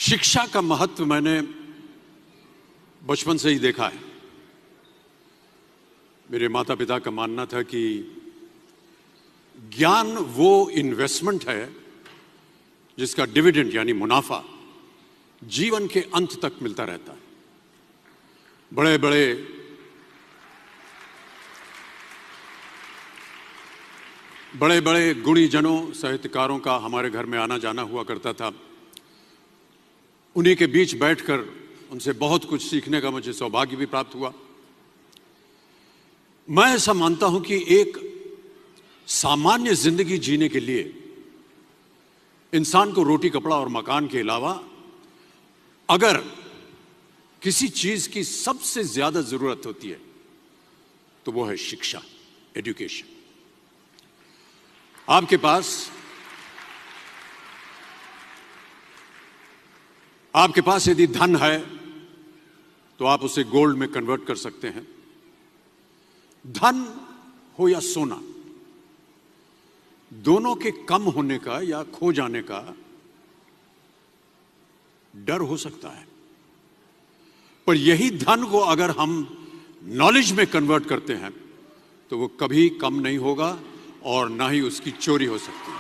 शिक्षा का महत्व मैंने बचपन से ही देखा है। मेरे माता पिता का मानना था कि ज्ञान वो इन्वेस्टमेंट है जिसका डिविडेंड यानी मुनाफा जीवन के अंत तक मिलता रहता है। बड़े बड़े गुणीजनों साहित्यकारों का हमारे घर में आना जाना हुआ करता था। उन्हीं के बीच बैठकर उनसे बहुत कुछ सीखने का मुझे सौभाग्य भी प्राप्त हुआ। मैं ऐसा मानता हूं कि एक सामान्य जिंदगी जीने के लिए इंसान को रोटी कपड़ा और मकान के अलावा अगर किसी चीज की सबसे ज्यादा जरूरत होती है तो वो है शिक्षा, एजुकेशन। आपके पास यदि धन है तो आप उसे गोल्ड में कन्वर्ट कर सकते हैं। धन हो या सोना, दोनों के कम होने का या खो जाने का डर हो सकता है, पर यही धन को अगर हम नॉलेज में कन्वर्ट करते हैं तो वो कभी कम नहीं होगा और ना ही उसकी चोरी हो सकती है।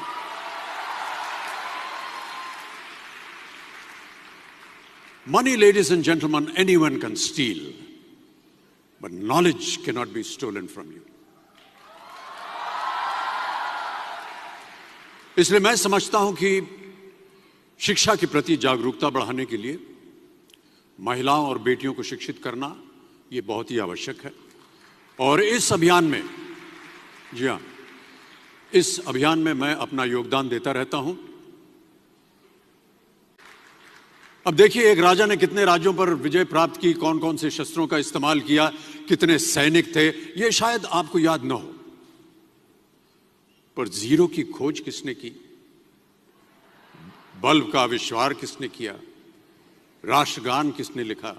Money, ladies and gentlemen, anyone can steal, but knowledge cannot be stolen from you. इसलिए मैं समझता हूं कि शिक्षा के प्रति जागरूकता बढ़ाने के लिए महिलाओं और बेटियों को शिक्षित करना ये बहुत ही आवश्यक है। और इस अभियान में, जी हां, इस अभियान में मैं अपना योगदान देता रहता हूं। अब देखिए, एक राजा ने कितने राज्यों पर विजय प्राप्त की, कौन कौन से शस्त्रों का इस्तेमाल किया, कितने सैनिक थे, यह शायद आपको याद न हो, पर जीरो की खोज किसने की, बल्ब का आविष्कार किसने किया, राष्ट्रगान किसने लिखा,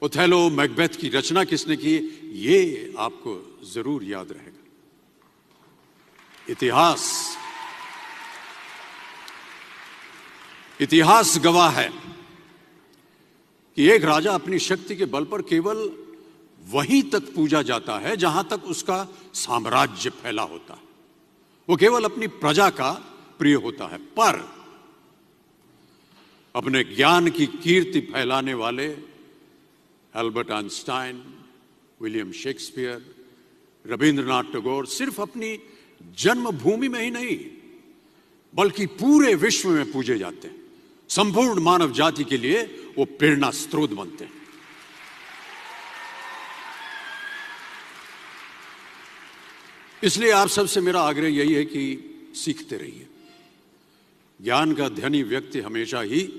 ओथेलो मैकबेथ की रचना किसने की, ये आपको जरूर याद रहेगा। इतिहास गवाह है कि एक राजा अपनी शक्ति के बल पर केवल वहीं तक पूजा जाता है जहां तक उसका साम्राज्य फैला होता है। वो केवल अपनी प्रजा का प्रिय होता है, पर अपने ज्ञान की कीर्ति फैलाने वाले Albert Einstein, William Shakespeare, Rabindranath Tagore सिर्फ अपनी जन्मभूमि में ही नहीं बल्कि पूरे विश्व में पूजे जाते हैं। संपूर्ण मानव जाति के लिए वो प्रेरणा स्रोत बनते हैं। इसलिए आप सबसे मेरा आग्रह यही है कि सीखते रहिए। ज्ञान का धनी व्यक्ति हमेशा ही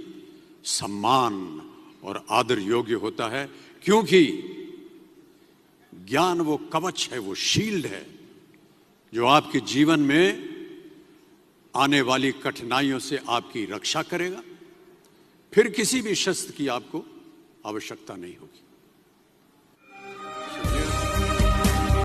सम्मान और आदर योग्य होता है, क्योंकि ज्ञान वो कवच है, वो शील्ड है जो आपके जीवन में आने वाली कठिनाइयों से आपकी रक्षा करेगा। फिर किसी भी शस्त्र की आपको आवश्यकता नहीं होगी।